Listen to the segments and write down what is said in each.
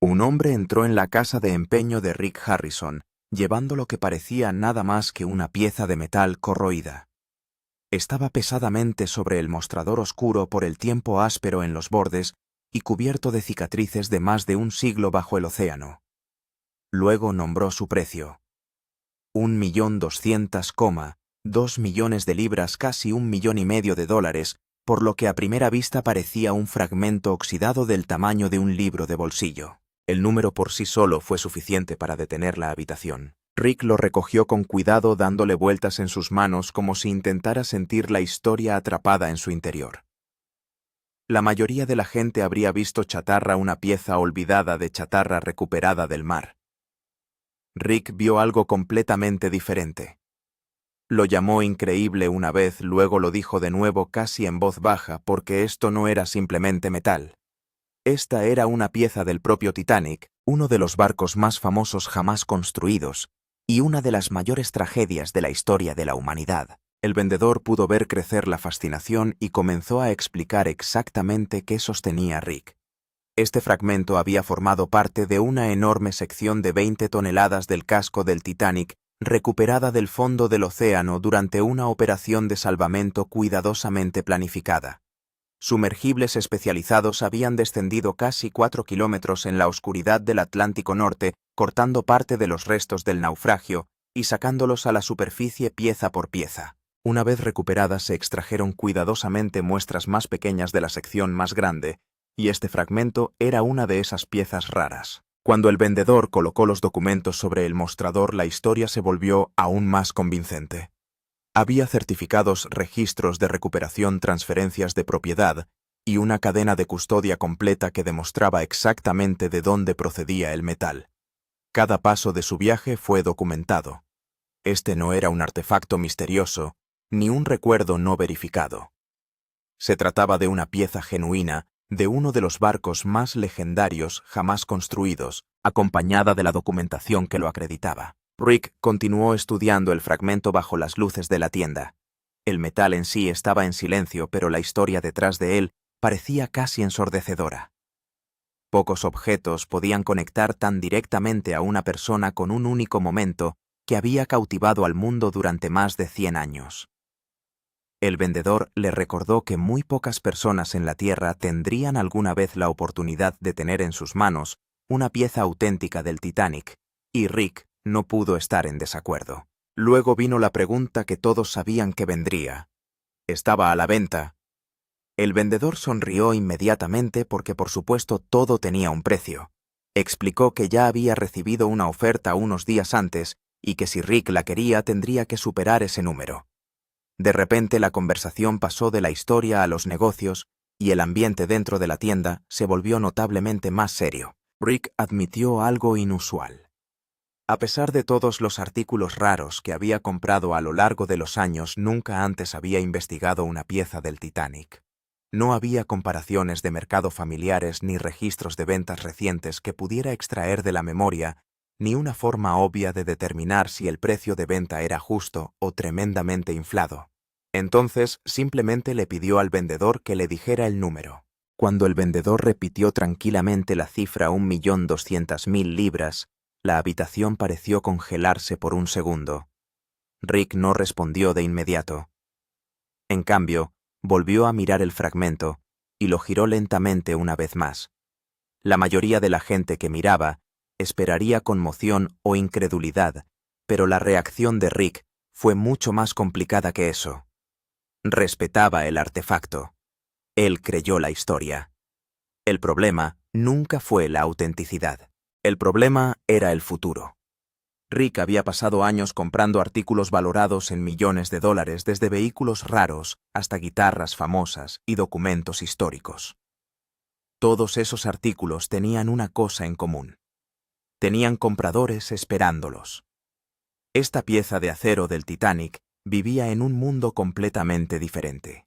Un hombre entró en la casa de empeño de Rick Harrison, llevando lo que parecía nada más que una pieza de metal corroída. Estaba pesadamente sobre el mostrador oscuro por el tiempo áspero en los bordes y cubierto de cicatrices de más de un siglo bajo el océano. Luego nombró su precio. 1.200.000, 2 millones de libras, casi 1,5 millones de dólares, por lo que a primera vista parecía un fragmento oxidado del tamaño de un libro de bolsillo. El número por sí solo fue suficiente para detener la habitación. Rick lo recogió con cuidado, dándole vueltas en sus manos como si intentara sentir la historia atrapada en su interior. La mayoría de la gente habría visto chatarra, una pieza olvidada de chatarra recuperada del mar. Rick vio algo completamente diferente. Lo llamó increíble una vez, luego lo dijo de nuevo casi en voz baja, porque esto no era simplemente metal. Esta era una pieza del propio Titanic, uno de los barcos más famosos jamás construidos, y una de las mayores tragedias de la historia de la humanidad. El vendedor pudo ver crecer la fascinación y comenzó a explicar exactamente qué sostenía Rick. Este fragmento había formado parte de una enorme sección de 20 toneladas del casco del Titanic, recuperada del fondo del océano durante una operación de salvamento cuidadosamente planificada. Sumergibles especializados habían descendido casi 4 kilómetros en la oscuridad del Atlántico Norte, cortando parte de los restos del naufragio y sacándolos a la superficie pieza por pieza. Una vez recuperadas, se extrajeron cuidadosamente muestras más pequeñas de la sección más grande, y este fragmento era una de esas piezas raras. Cuando el vendedor colocó los documentos sobre el mostrador, la historia se volvió aún más convincente. Había certificados, registros de recuperación, transferencias de propiedad y una cadena de custodia completa que demostraba exactamente de dónde procedía el metal. Cada paso de su viaje fue documentado. Este no era un artefacto misterioso, ni un recuerdo no verificado. Se trataba de una pieza genuina de uno de los barcos más legendarios jamás construidos, acompañada de la documentación que lo acreditaba. Rick continuó estudiando el fragmento bajo las luces de la tienda. El metal en sí estaba en silencio, pero la historia detrás de él parecía casi ensordecedora. Pocos objetos podían conectar tan directamente a una persona con un único momento que había cautivado al mundo durante más de 100 años. El vendedor le recordó que muy pocas personas en la Tierra tendrían alguna vez la oportunidad de tener en sus manos una pieza auténtica del Titanic, y Rick no pudo estar en desacuerdo. Luego vino la pregunta que todos sabían que vendría. ¿Estaba a la venta? El vendedor sonrió inmediatamente porque por supuesto todo tenía un precio. Explicó que ya había recibido una oferta unos días antes y que si Rick la quería tendría que superar ese número. De repente la conversación pasó de la historia a los negocios y el ambiente dentro de la tienda se volvió notablemente más serio. Rick admitió algo inusual. A pesar de todos los artículos raros que había comprado a lo largo de los años, nunca antes había investigado una pieza del Titanic. No había comparaciones de mercado familiares ni registros de ventas recientes que pudiera extraer de la memoria, ni una forma obvia de determinar si el precio de venta era justo o tremendamente inflado. Entonces simplemente le pidió al vendedor que le dijera el número. Cuando el vendedor repitió tranquilamente la cifra 1.200.000 libras, la habitación pareció congelarse por un segundo. Rick no respondió de inmediato. En cambio, volvió a mirar el fragmento y lo giró lentamente una vez más. La mayoría de la gente que miraba esperaría conmoción o incredulidad, pero la reacción de Rick fue mucho más complicada que eso. Respetaba el artefacto. Él creyó la historia. El problema nunca fue la autenticidad. El problema era el futuro. Rick había pasado años comprando artículos valorados en millones de dólares, desde vehículos raros hasta guitarras famosas y documentos históricos. Todos esos artículos tenían una cosa en común. Tenían compradores esperándolos. Esta pieza de acero del Titanic vivía en un mundo completamente diferente.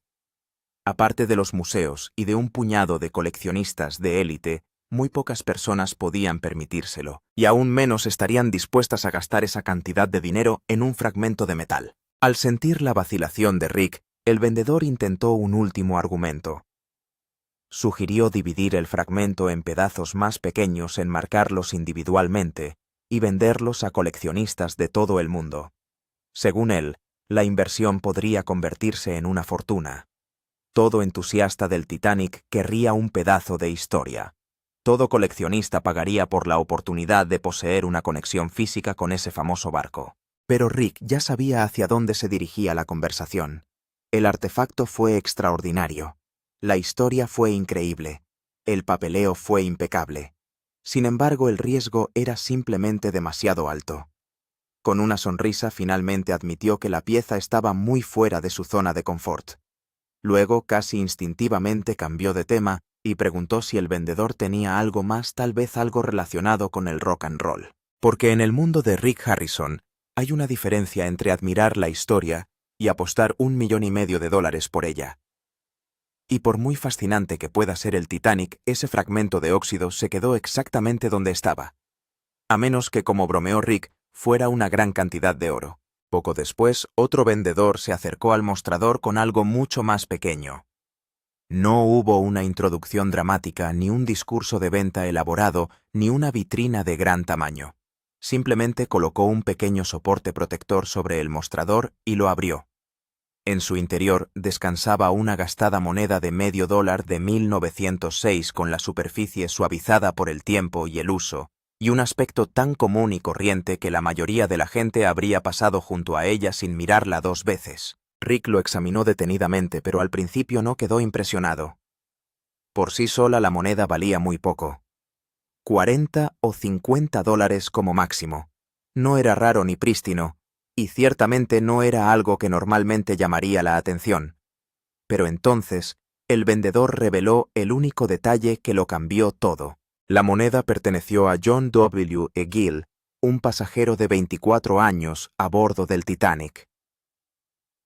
Aparte de los museos y de un puñado de coleccionistas de élite, muy pocas personas podían permitírselo, y aún menos estarían dispuestas a gastar esa cantidad de dinero en un fragmento de metal. Al sentir la vacilación de Rick, el vendedor intentó un último argumento. Sugirió dividir el fragmento en pedazos más pequeños, enmarcarlos individualmente y venderlos a coleccionistas de todo el mundo. Según él, la inversión podría convertirse en una fortuna. Todo entusiasta del Titanic querría un pedazo de historia. Todo coleccionista pagaría por la oportunidad de poseer una conexión física con ese famoso barco. Pero Rick ya sabía hacia dónde se dirigía la conversación. El artefacto fue extraordinario. La historia fue increíble. El papeleo fue impecable. Sin embargo, el riesgo era simplemente demasiado alto. Con una sonrisa finalmente admitió que la pieza estaba muy fuera de su zona de confort. Luego, casi instintivamente, cambió de tema y preguntó si el vendedor tenía algo más, tal vez algo relacionado con el rock and roll. Porque en el mundo de Rick Harrison hay una diferencia entre admirar la historia y apostar $1,500,000 por ella. Y por muy fascinante que pueda ser el Titanic, ese fragmento de óxido se quedó exactamente donde estaba. A menos que, como bromeó Rick, fuera una gran cantidad de oro. Poco después, otro vendedor se acercó al mostrador con algo mucho más pequeño. No hubo una introducción dramática, ni un discurso de venta elaborado, ni una vitrina de gran tamaño. Simplemente colocó un pequeño soporte protector sobre el mostrador y lo abrió. En su interior descansaba una gastada moneda de $0,5 de 1906 con la superficie suavizada por el tiempo y el uso, y un aspecto tan común y corriente que la mayoría de la gente habría pasado junto a ella sin mirarla dos veces. Rick lo examinó detenidamente, pero al principio no quedó impresionado. Por sí sola la moneda valía muy poco. $40 o $50 como máximo. No era raro ni prístino, y ciertamente no era algo que normalmente llamaría la atención. Pero entonces, el vendedor reveló el único detalle que lo cambió todo. La moneda perteneció a John W. Gill, un pasajero de 24 años a bordo del Titanic.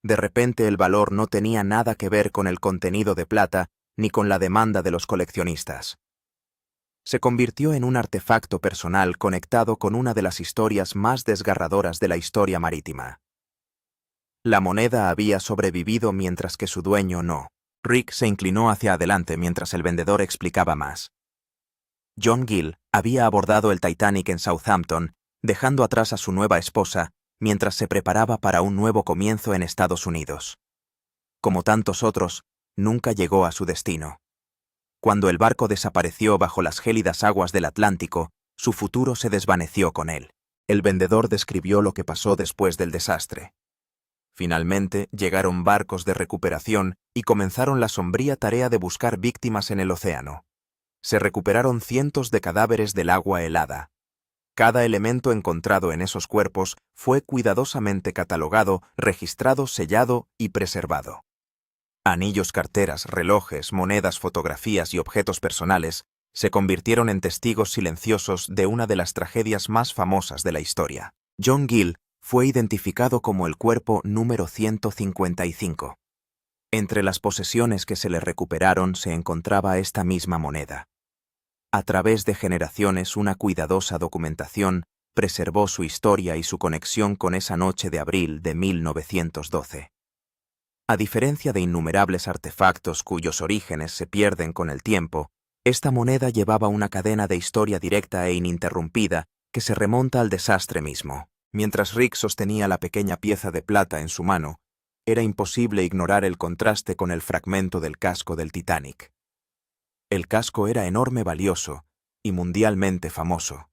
De repente el valor no tenía nada que ver con el contenido de plata ni con la demanda de los coleccionistas. Se convirtió en un artefacto personal conectado con una de las historias más desgarradoras de la historia marítima. La moneda había sobrevivido mientras que su dueño no. Rick se inclinó hacia adelante mientras el vendedor explicaba más. John Gill había abordado el Titanic en Southampton, dejando atrás a su nueva esposa, mientras se preparaba para un nuevo comienzo en Estados Unidos. Como tantos otros, nunca llegó a su destino. Cuando el barco desapareció bajo las gélidas aguas del Atlántico, su futuro se desvaneció con él. El vendedor describió lo que pasó después del desastre. Finalmente, llegaron barcos de recuperación y comenzaron la sombría tarea de buscar víctimas en el océano. Se recuperaron cientos de cadáveres del agua helada. Cada elemento encontrado en esos cuerpos fue cuidadosamente catalogado, registrado, sellado y preservado. Anillos, carteras, relojes, monedas, fotografías y objetos personales se convirtieron en testigos silenciosos de una de las tragedias más famosas de la historia. John Gill fue identificado como el cuerpo número 155. Entre las posesiones que se le recuperaron se encontraba esta misma moneda. A través de generaciones, una cuidadosa documentación preservó su historia y su conexión con esa noche de abril de 1912. A diferencia de innumerables artefactos cuyos orígenes se pierden con el tiempo, esta moneda llevaba una cadena de historia directa e ininterrumpida que se remonta al desastre mismo. Mientras Rick sostenía la pequeña pieza de plata en su mano, era imposible ignorar el contraste con el fragmento del casco del Titanic. El casco era enorme, valioso y mundialmente famoso.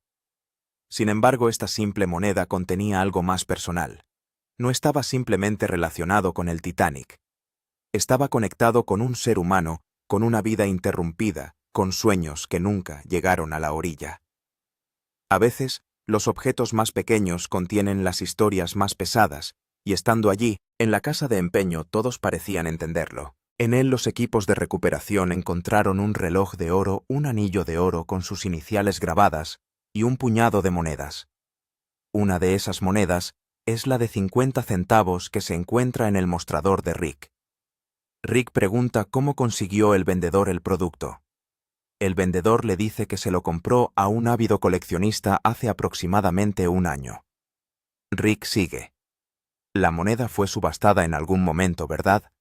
Sin embargo, esta simple moneda contenía algo más personal. No estaba simplemente relacionado con el Titanic. Estaba conectado con un ser humano, con una vida interrumpida, con sueños que nunca llegaron a la orilla. A veces, los objetos más pequeños contienen las historias más pesadas, y estando allí, en la casa de empeño, todos parecían entenderlo. En él los equipos de recuperación encontraron un reloj de oro, un anillo de oro con sus iniciales grabadas y un puñado de monedas. Una de esas monedas es la de 50 centavos que se encuentra en el mostrador de Rick. Rick pregunta cómo consiguió el vendedor el producto. El vendedor le dice que se lo compró a un ávido coleccionista hace aproximadamente un año. Rick sigue. La moneda fue subastada en algún momento, ¿verdad?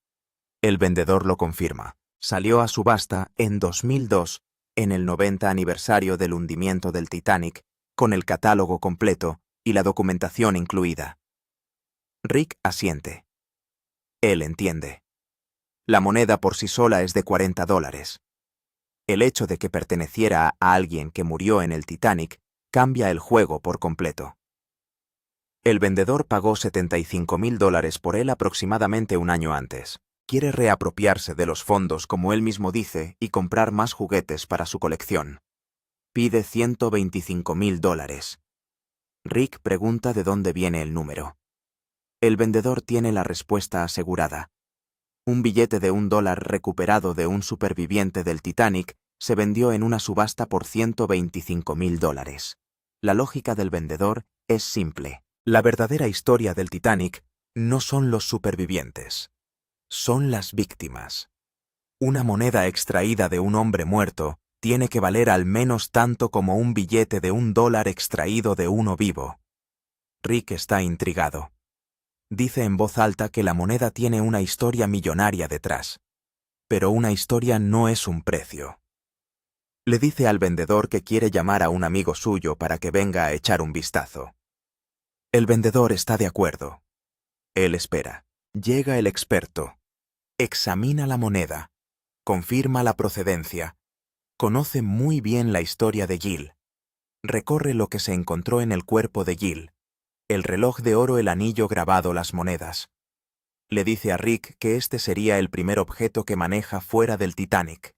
El vendedor lo confirma. Salió a subasta en 2002, en el 90 aniversario del hundimiento del Titanic, con el catálogo completo y la documentación incluida. Rick asiente. Él entiende. La moneda por sí sola es de $40. El hecho de que perteneciera a alguien que murió en el Titanic cambia el juego por completo. El vendedor pagó $75,000 por él aproximadamente un año antes. Quiere reapropiarse de los fondos, como él mismo dice, y comprar más juguetes para su colección. Pide $125,000. Rick pregunta de dónde viene el número. El vendedor tiene la respuesta asegurada. Un billete de $1 recuperado de un superviviente del Titanic se vendió en una subasta por $125,000. La lógica del vendedor es simple. La verdadera historia del Titanic no son los supervivientes. Son las víctimas. Una moneda extraída de un hombre muerto tiene que valer al menos tanto como un billete de $1 extraído de uno vivo. Rick está intrigado. Dice en voz alta que la moneda tiene una historia millonaria detrás. Pero una historia no es un precio. Le dice al vendedor que quiere llamar a un amigo suyo para que venga a echar un vistazo. El vendedor está de acuerdo. Él espera. Llega el experto. Examina la moneda. Confirma la procedencia. Conoce muy bien la historia de Jill. Recorre lo que se encontró en el cuerpo de Jill. El reloj de oro, el anillo grabado, las monedas. Le dice a Rick que este sería el primer objeto que maneja fuera del Titanic.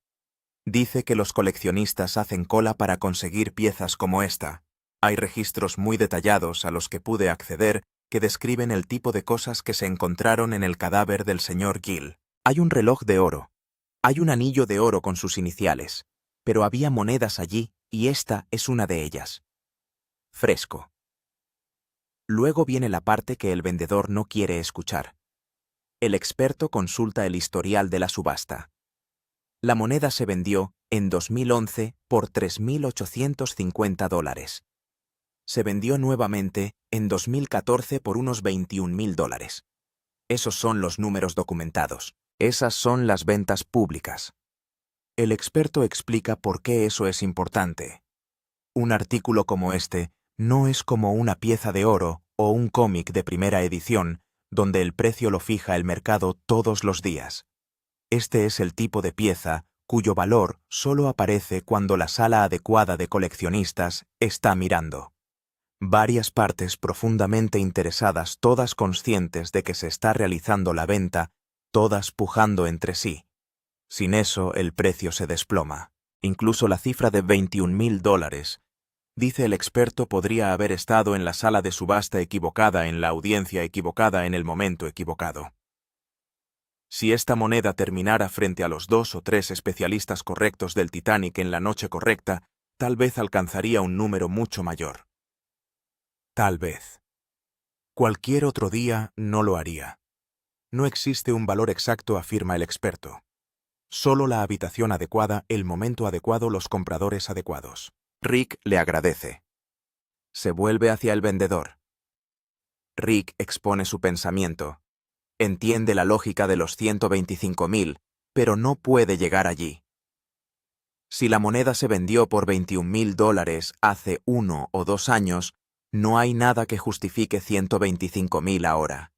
Dice que los coleccionistas hacen cola para conseguir piezas como esta. Hay registros muy detallados a los que pude acceder que describen el tipo de cosas que se encontraron en el cadáver del señor Gill. Hay un reloj de oro. Hay un anillo de oro con sus iniciales. Pero había monedas allí y esta es una de ellas. Fresco. Luego viene la parte que el vendedor no quiere escuchar. El experto consulta el historial de la subasta. La moneda se vendió en 2011 por $3,850. Se vendió nuevamente en 2014 por unos $21,000. Esos son los números documentados. Esas son las ventas públicas. El experto explica por qué eso es importante. Un artículo como este no es como una pieza de oro o un cómic de primera edición, donde el precio lo fija el mercado todos los días. Este es el tipo de pieza cuyo valor solo aparece cuando la sala adecuada de coleccionistas está mirando. Varias partes profundamente interesadas, todas conscientes de que se está realizando la venta, todas pujando entre sí. Sin eso, el precio se desploma. Incluso la cifra de $21,000, dice el experto, podría haber estado en la sala de subasta equivocada, en la audiencia equivocada, en el momento equivocado. Si esta moneda terminara frente a los 2 o 3 especialistas correctos del Titanic en la noche correcta, tal vez alcanzaría un número mucho mayor. Tal vez. Cualquier otro día no lo haría. No existe un valor exacto, afirma el experto. Solo la habitación adecuada, el momento adecuado, los compradores adecuados. Rick le agradece. Se vuelve hacia el vendedor. Rick expone su pensamiento. Entiende la lógica de los 125,000, pero no puede llegar allí. Si la moneda se vendió por $21,000 hace 1 o 2 años, no hay nada que justifique 125,000 ahora.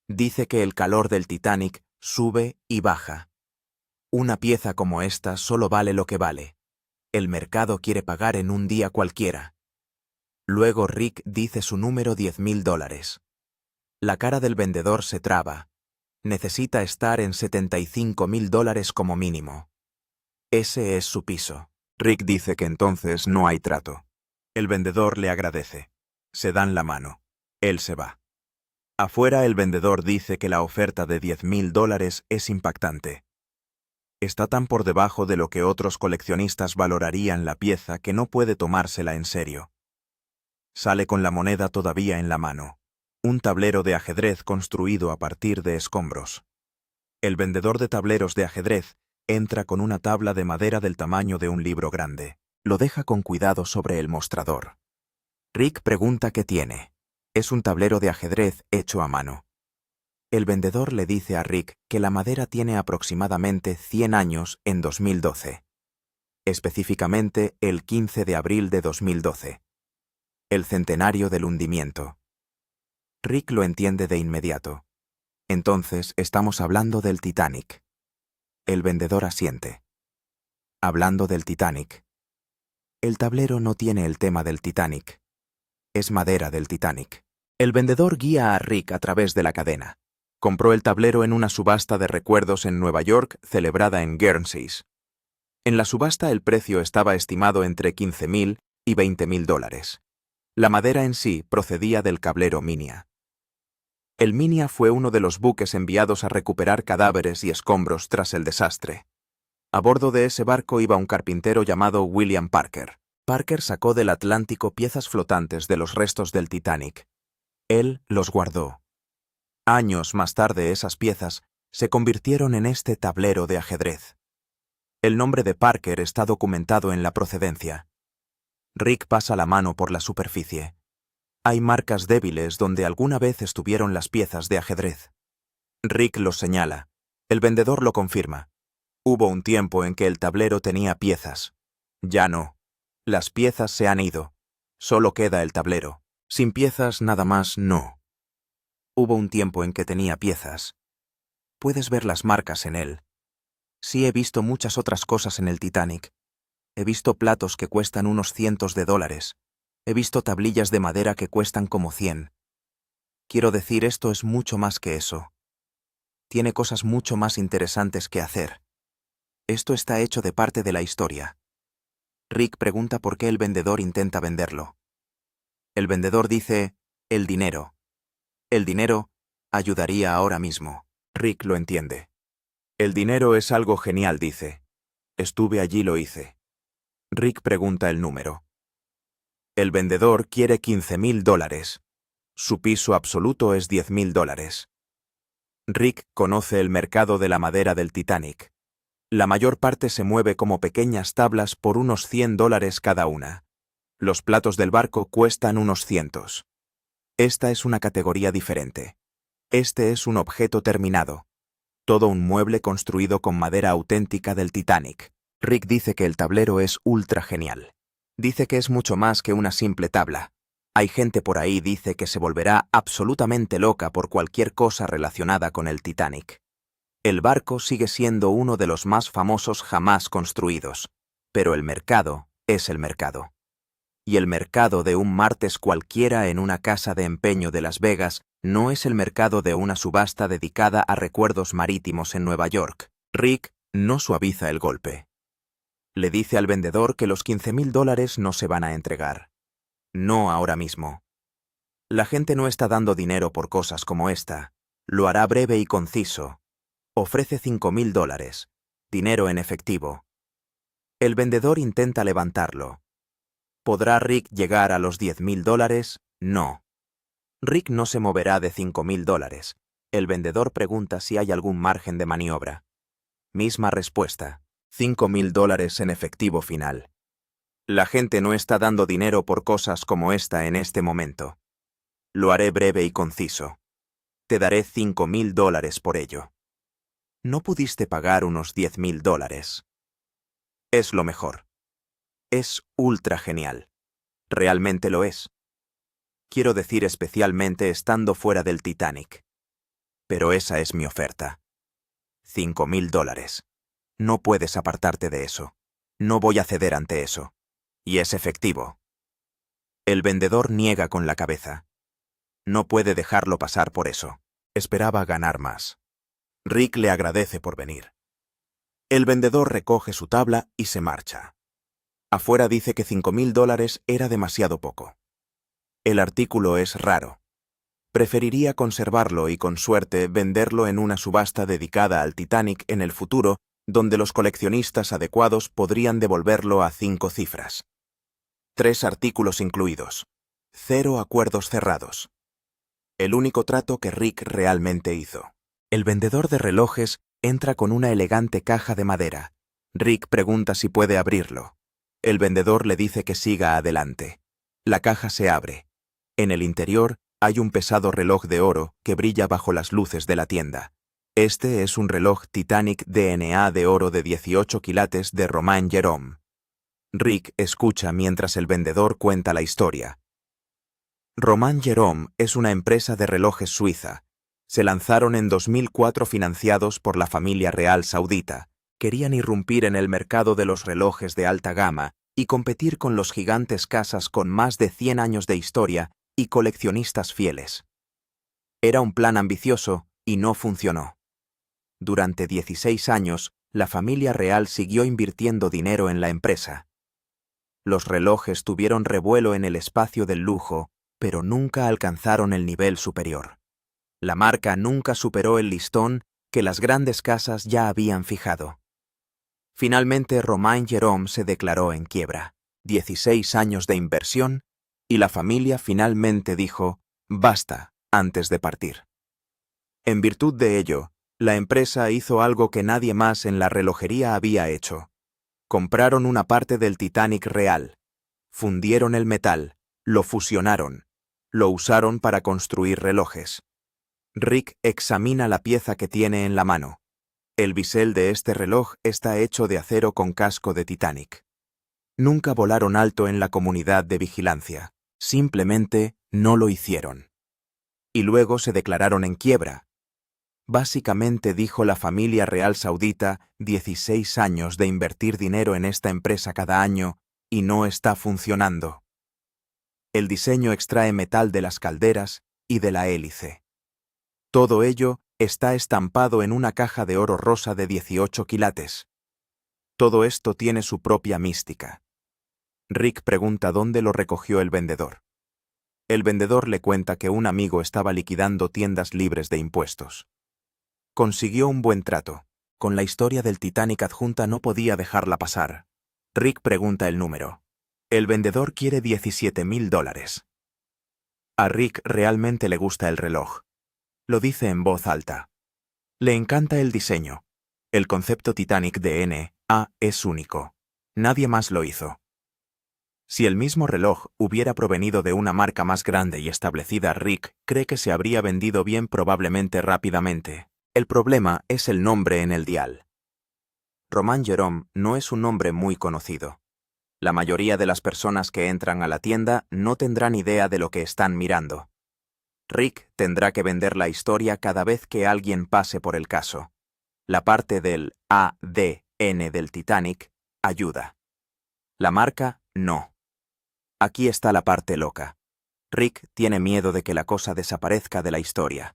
Dice que el calor del Titanic sube y baja. Una pieza como esta solo vale lo que vale. El mercado quiere pagar en un día cualquiera. Luego Rick dice su número, $10,000. La cara del vendedor se traba. Necesita estar en $75,000 como mínimo. Ese es su piso. Rick dice que entonces no hay trato. El vendedor le agradece. Se dan la mano. Él se va. Afuera, el vendedor dice que la oferta de $10,000 es impactante. Está tan por debajo de lo que otros coleccionistas valorarían la pieza que no puede tomársela en serio. Sale con la moneda todavía en la mano. Un tablero de ajedrez construido a partir de escombros. El vendedor de tableros de ajedrez entra con una tabla de madera del tamaño de un libro grande. Lo deja con cuidado sobre el mostrador. Rick pregunta qué tiene. Es un tablero de ajedrez hecho a mano. El vendedor le dice a Rick que la madera tiene aproximadamente 100 años en 2012. Específicamente el 15 de abril de 2012. El centenario del hundimiento. Rick lo entiende de inmediato. Entonces estamos hablando del Titanic. El vendedor asiente. Hablando del Titanic. El tablero no tiene el tema del Titanic. Es madera del Titanic. El vendedor guía a Rick a través de la cadena. Compró el tablero en una subasta de recuerdos en Nueva York celebrada en Guernsey. En la subasta el precio estaba estimado entre $15,000 y $20,000. La madera en sí procedía del cablero Minia. El Minia fue uno de los buques enviados a recuperar cadáveres y escombros tras el desastre. A bordo de ese barco iba un carpintero llamado William Parker. Parker sacó del Atlántico piezas flotantes de los restos del Titanic. Él los guardó. Años más tarde esas piezas se convirtieron en este tablero de ajedrez. El nombre de Parker está documentado en la procedencia. Rick pasa la mano por la superficie. Hay marcas débiles donde alguna vez estuvieron las piezas de ajedrez. Rick los señala. El vendedor lo confirma. Hubo un tiempo en que el tablero tenía piezas. Ya no. Las piezas se han ido. Solo queda el tablero. Sin piezas nada más no. Hubo un tiempo en que tenía piezas. Puedes ver las marcas en él. Sí, he visto muchas otras cosas en el Titanic. He visto platos que cuestan unos cientos de dólares. He visto tablillas de madera que cuestan como 100. Quiero decir, esto es mucho más que eso. Tiene cosas mucho más interesantes que hacer. Esto está hecho de parte de la historia. Rick pregunta por qué el vendedor intenta venderlo. El vendedor dice, el dinero. El dinero ayudaría ahora mismo. Rick lo entiende. El dinero es algo genial, dice. Estuve allí, lo hice. Rick pregunta el número. El vendedor quiere $15,000. Su piso absoluto es $10,000. Rick conoce el mercado de la madera del Titanic. La mayor parte se mueve como pequeñas tablas por unos $100 cada una. Los platos del barco cuestan unos cientos. Esta es una categoría diferente. Este es un objeto terminado. Todo un mueble construido con madera auténtica del Titanic. Rick dice que el tablero es ultra genial. Dice que es mucho más que una simple tabla. Hay gente por ahí dice que se volverá absolutamente loca por cualquier cosa relacionada con el Titanic. El barco sigue siendo uno de los más famosos jamás construidos, pero el mercado es el mercado. Y el mercado de un martes cualquiera en una casa de empeño de Las Vegas no es el mercado de una subasta dedicada a recuerdos marítimos en Nueva York. Rick no suaviza el golpe. Le dice al vendedor que los $15,000 no se van a entregar. No ahora mismo. La gente no está dando dinero por cosas como esta. Lo hará breve y conciso. Ofrece $5,000. Dinero en efectivo. El vendedor intenta levantarlo. ¿Podrá Rick llegar a los $10,000? No. Rick no se moverá de $5,000. El vendedor pregunta si hay algún margen de maniobra. Misma respuesta. $5,000 en efectivo final. La gente no está dando dinero por cosas como esta en este momento. Lo haré breve y conciso. Te daré $5,000 por ello. ¿No pudiste pagar unos $10,000? Es lo mejor. Es ultra genial. Realmente lo es. Quiero decir especialmente estando fuera del Titanic. Pero esa es mi oferta. $5,000. No puedes apartarte de eso. No voy a ceder ante eso. Y es efectivo. El vendedor niega con la cabeza. No puede dejarlo pasar por eso. Esperaba ganar más. Rick le agradece por venir. El vendedor recoge su tabla y se marcha. Afuera dice que $5,000 era demasiado poco. El artículo es raro. Preferiría conservarlo y, con suerte, venderlo en una subasta dedicada al Titanic en el futuro, donde los coleccionistas adecuados podrían devolverlo a 5 cifras. 3 artículos incluidos. 0 acuerdos cerrados. El único trato que Rick realmente hizo. El vendedor de relojes entra con una elegante caja de madera. Rick pregunta si puede abrirlo. El vendedor le dice que siga adelante. La caja se abre. En el interior Hay un pesado reloj de oro que brilla bajo las luces de la tienda. Este es un reloj Titanic DNA de oro de 18 quilates de Romain Jerome. Rick escucha mientras el vendedor cuenta la historia. Romain Jerome es una empresa de relojes suiza. Se lanzaron en 2004 financiados por la familia real saudita. Querían irrumpir en el mercado de los relojes de alta gama y competir con los gigantes casas con más de 100 años de historia y coleccionistas fieles. Era un plan ambicioso y no funcionó. Durante 16 años, la familia real siguió invirtiendo dinero en la empresa. Los relojes tuvieron revuelo en el espacio del lujo, pero nunca alcanzaron el nivel superior. La marca nunca superó el listón que las grandes casas ya habían fijado. Finalmente, Romain Jerome se declaró en quiebra. 16 años de inversión, y la familia finalmente dijo, basta, antes de partir. En virtud de ello, la empresa hizo algo que nadie más en la relojería había hecho. Compraron una parte del Titanic real. Fundieron el metal, lo fusionaron, lo usaron para construir relojes. Rick examina la pieza que tiene en la mano. El bisel de este reloj está hecho de acero con casco de Titanic. Nunca volaron alto en la comunidad de vigilancia. Simplemente no lo hicieron. Y luego se declararon en quiebra. Básicamente, dijo la familia real saudita, 16 años de invertir dinero en esta empresa cada año y no está funcionando. El diseño extrae metal de las calderas y de la hélice. Todo ello está estampado en una caja de oro rosa de 18 quilates. Todo esto tiene su propia mística. Rick pregunta dónde lo recogió el vendedor. El vendedor le cuenta que un amigo estaba liquidando tiendas libres de impuestos. Consiguió un buen trato. Con la historia del Titanic adjunta no podía dejarla pasar. Rick pregunta el número. El vendedor quiere $17,000. A Rick realmente le gusta el reloj. Lo dice en voz alta. Le encanta el diseño. El concepto Titanic DNA es único. Nadie más lo hizo. Si el mismo reloj hubiera provenido de una marca más grande y establecida, Rick cree que se habría vendido bien, probablemente rápidamente. El problema es el nombre en el dial. Romain Jerome no es un nombre muy conocido. La mayoría de las personas que entran a la tienda no tendrán idea de lo que están mirando. Rick tendrá que vender la historia cada vez que alguien pase por el caso. La parte del ADN del Titanic ayuda. La marca, no. Aquí está la parte loca. Rick tiene miedo de que la cosa desaparezca de la historia.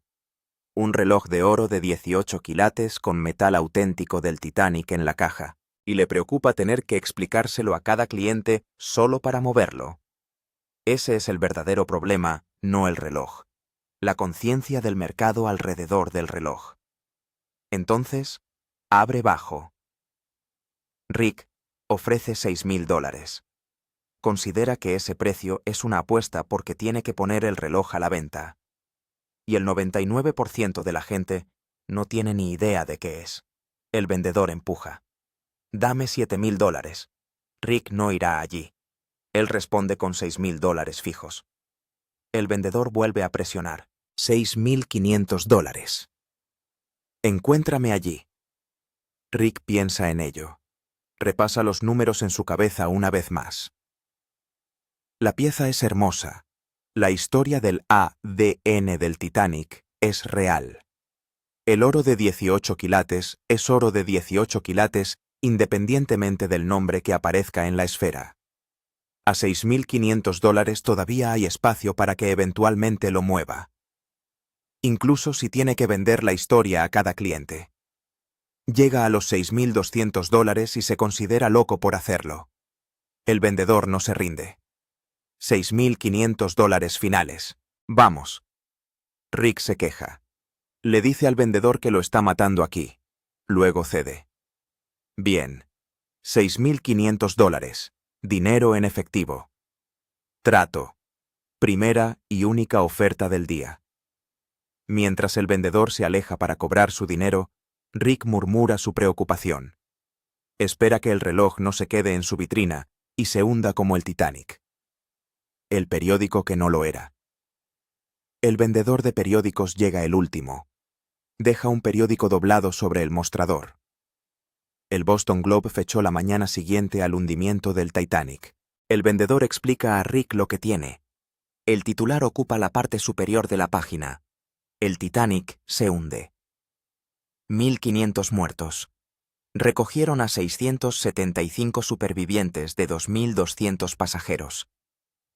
Un reloj de oro de 18 quilates con metal auténtico del Titanic en la caja, y le preocupa tener que explicárselo a cada cliente solo para moverlo. Ese es el verdadero problema, no el reloj. La conciencia del mercado alrededor del reloj. Entonces, abre bajo. Rick ofrece $6,000. Considera que ese precio es una apuesta porque tiene que poner el reloj a la venta. Y el 99% de la gente no tiene ni idea de qué es. El vendedor empuja. Dame $7,000. Rick no irá allí. Él responde con $6,000 fijos. El vendedor vuelve a presionar. $6,500. Encuéntrame allí. Rick piensa en ello. Repasa los números en su cabeza una vez más. La pieza es hermosa. La historia del ADN del Titanic es real. El oro de 18 quilates es oro de 18 quilates independientemente del nombre que aparezca en la esfera. A $6,500 todavía hay espacio para que eventualmente lo mueva. Incluso si tiene que vender la historia a cada cliente. Llega a los $6,200 y se considera loco por hacerlo. El vendedor no se rinde. $6,500 finales. Vamos. Rick se queja. Le dice al vendedor que lo está matando aquí. Luego cede. Bien. $6,500. Dinero en efectivo. Trato. Primera y única oferta del día. Mientras el vendedor se aleja para cobrar su dinero, Rick murmura su preocupación. Espera que el reloj no se quede en su vitrina y se hunda como el Titanic. El periódico que no lo era. El vendedor de periódicos llega el último. Deja un periódico doblado sobre el mostrador. El Boston Globe fechó la mañana siguiente al hundimiento del Titanic. El vendedor explica a Rick lo que tiene. El titular ocupa la parte superior de la página. El Titanic se hunde. 1.500 muertos. Recogieron a 675 supervivientes de 2.200 pasajeros.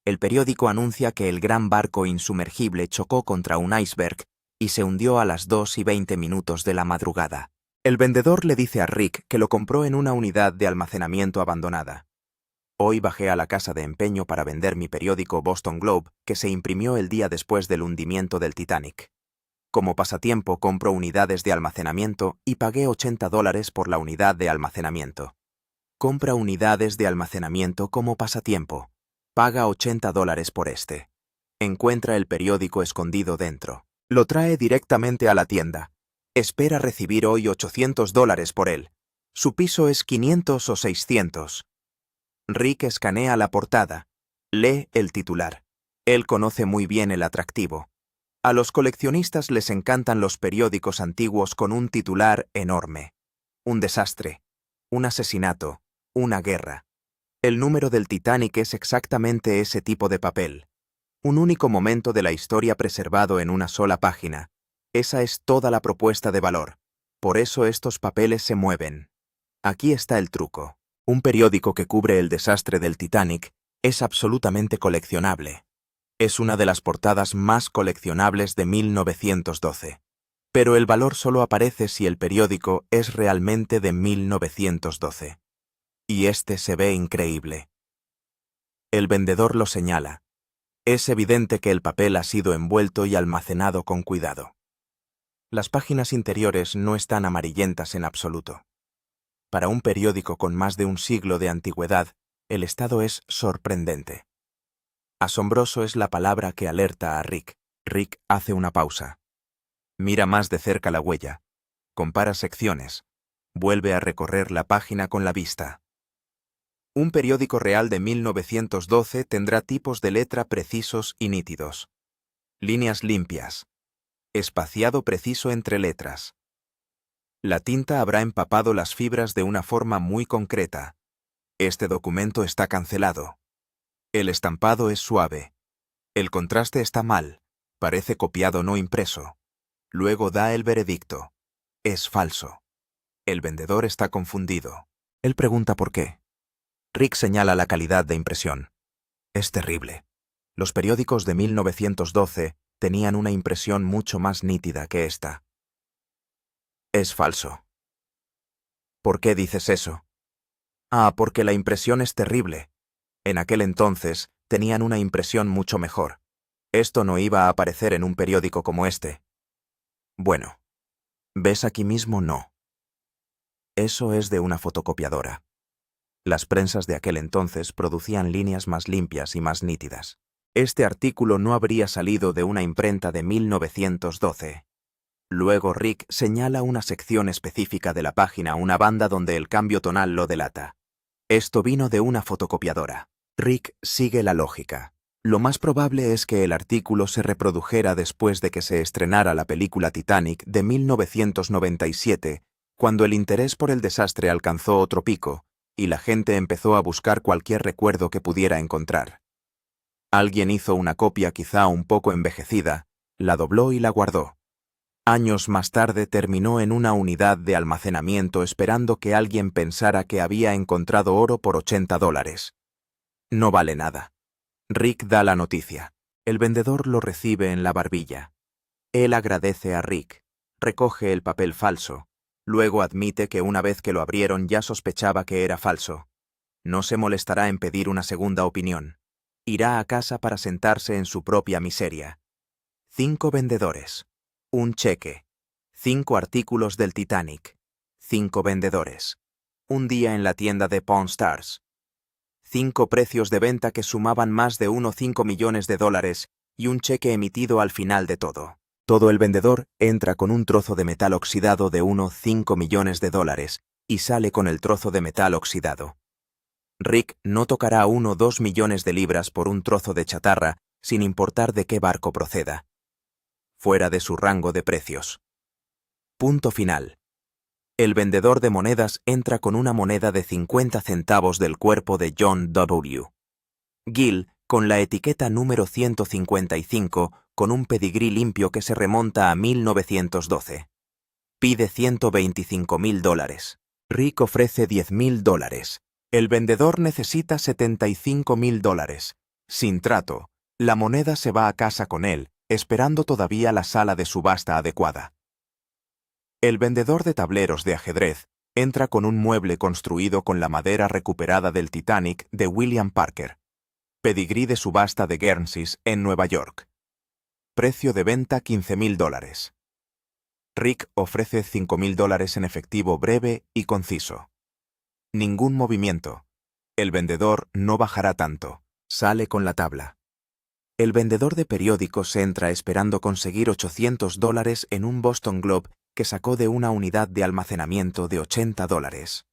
El periódico anuncia que el gran barco insumergible chocó contra un iceberg y se hundió a las 2:20 de la madrugada. El vendedor le dice a Rick que lo compró en una unidad de almacenamiento abandonada. Hoy bajé a la casa de empeño para vender mi periódico Boston Globe, que se imprimió el día después del hundimiento del Titanic. Como pasatiempo compro unidades de almacenamiento y pagué $80 por la unidad de almacenamiento. Compra unidades de almacenamiento como pasatiempo. Paga $80 por este. Encuentra el periódico escondido dentro. Lo trae directamente a la tienda. Espera recibir hoy $800 por él. Su piso es 500 o 600. Rick escanea la portada. Lee el titular. Él conoce muy bien el atractivo. A los coleccionistas les encantan los periódicos antiguos con un titular enorme. Un desastre. Un asesinato. Una guerra. El número del Titanic es exactamente ese tipo de papel. Un único momento de la historia preservado en una sola página. Esa es toda la propuesta de valor. Por eso estos papeles se mueven. Aquí está el truco. Un periódico que cubre el desastre del Titanic es absolutamente coleccionable. Es una de las portadas más coleccionables de 1912. Pero el valor solo aparece si el periódico es realmente de 1912. Y este se ve increíble. El vendedor lo señala. Es evidente que el papel ha sido envuelto y almacenado con cuidado. Las páginas interiores no están amarillentas en absoluto. Para un periódico con más de un siglo de antigüedad, el estado es sorprendente. Asombroso es la palabra que alerta a Rick. Rick hace una pausa. Mira más de cerca la huella. Compara secciones. Vuelve a recorrer la página con la vista. Un periódico real de 1912 tendrá tipos de letra precisos y nítidos. Líneas limpias. Espaciado preciso entre letras. La tinta habrá empapado las fibras de una forma muy concreta. Este documento está cancelado. El estampado es suave. El contraste está mal. Parece copiado no impreso. Luego da el veredicto. Es falso. El vendedor está confundido. Él pregunta por qué. Rick señala la calidad de impresión. Es terrible. Los periódicos de 1912 tenían una impresión mucho más nítida que esta. Es falso. ¿Por qué dices eso? Ah, porque la impresión es terrible. En aquel entonces tenían una impresión mucho mejor. Esto no iba a aparecer en un periódico como este. Bueno, ¿ves aquí mismo? No. Eso es de una fotocopiadora. Las prensas de aquel entonces producían líneas más limpias y más nítidas. Este artículo no habría salido de una imprenta de 1912. Luego Rick señala una sección específica de la página, una banda donde el cambio tonal lo delata. Esto vino de una fotocopiadora. Rick sigue la lógica. Lo más probable es que el artículo se reprodujera después de que se estrenara la película Titanic de 1997, cuando el interés por el desastre alcanzó otro pico, y la gente empezó a buscar cualquier recuerdo que pudiera encontrar. Alguien hizo una copia quizá un poco envejecida, la dobló y la guardó. Años más tarde terminó en una unidad de almacenamiento esperando que alguien pensara que había encontrado oro por $80. No vale nada. Rick da la noticia. El vendedor lo recibe en la barbilla. Él agradece a Rick, recoge el papel falso. Luego admite que una vez que lo abrieron ya sospechaba que era falso. No se molestará en pedir una segunda opinión. Irá a casa para sentarse en su propia miseria. 5 vendedores. Un cheque. 5 artículos del Titanic. 5 vendedores. Un día en la tienda de Pawn Stars. 5 precios de venta que sumaban más de $1,5 millones y un cheque emitido al final de todo. Todo el vendedor entra con un trozo de metal oxidado de $1,5 millones y sale con el trozo de metal oxidado. Rick no tocará 1 o 2 millones de libras por un trozo de chatarra sin importar de qué barco proceda. fuera de su rango de precios. Punto final. El vendedor de monedas entra con una moneda de 50 centavos del cuerpo de John W. Gill, con la etiqueta número 155, con un pedigrí limpio que se remonta a 1912. Pide $125.000. Rick ofrece $10.000. El vendedor necesita $75.000. Sin trato, la moneda se va a casa con él, esperando todavía la sala de subasta adecuada. El vendedor de tableros de ajedrez entra con un mueble construido con la madera recuperada del Titanic de William Parker. Pedigrí de subasta de Guernseys en Nueva York. Precio de venta $15.000. Rick ofrece $5.000 en efectivo breve y conciso. Ningún movimiento. El vendedor no bajará tanto. Sale con la tabla. El vendedor de periódicos entra esperando conseguir $800 en un Boston Globe que sacó de una unidad de almacenamiento de $80.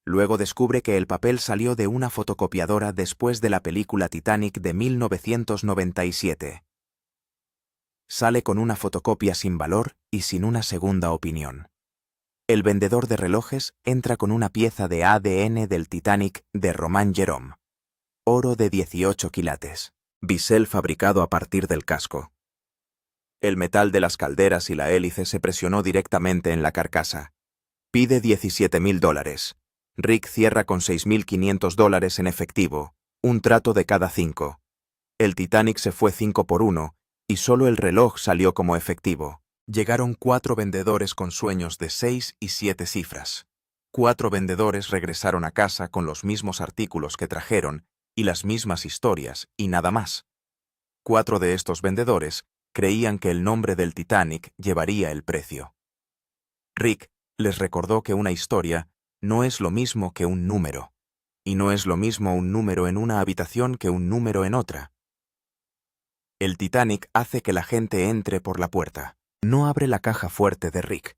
Luego descubre que el papel salió de una fotocopiadora después de la película Titanic de 1997. Sale con una fotocopia sin valor y sin una segunda opinión. El vendedor de relojes entra con una pieza de ADN del Titanic de Romain Jerome. Oro de 18 quilates. Bisel fabricado a partir del casco. El metal de las calderas y la hélice se presionó directamente en la carcasa. Pide $17.000. Rick cierra con $6.500 en efectivo, un trato de cada 5. El Titanic se fue 5 por 1 y solo el reloj salió como efectivo. Llegaron 4 vendedores con sueños de 6 y 7 cifras. 4 vendedores regresaron a casa con los mismos artículos que trajeron y las mismas historias y nada más. 4 de estos vendedores creían que el nombre del Titanic llevaría el precio. Rick les recordó que una historia no es lo mismo que un número, y no es lo mismo un número en una habitación que un número en otra. El Titanic hace que la gente entre por la puerta. No abre la caja fuerte de Rick.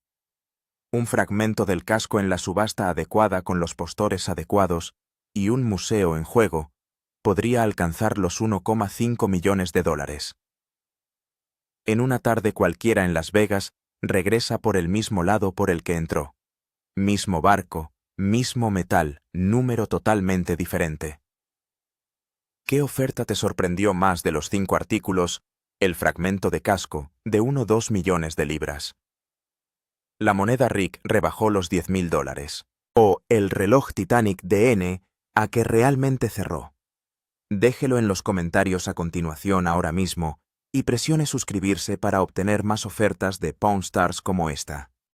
Un fragmento del casco en la subasta adecuada con los postores adecuados y un museo en juego podría alcanzar los $1,5 millones. En una tarde cualquiera en Las Vegas, regresa por el mismo lado por el que entró. Mismo barco, mismo metal, número totalmente diferente. ¿Qué oferta te sorprendió más de los 5 artículos? El fragmento de casco, de 1,2 millones de libras. La moneda Rick rebajó los $10.000. O el reloj Titanic de N, a que realmente cerró. Déjelo en los comentarios a continuación ahora mismo y presione suscribirse para obtener más ofertas de Pawn Stars como esta.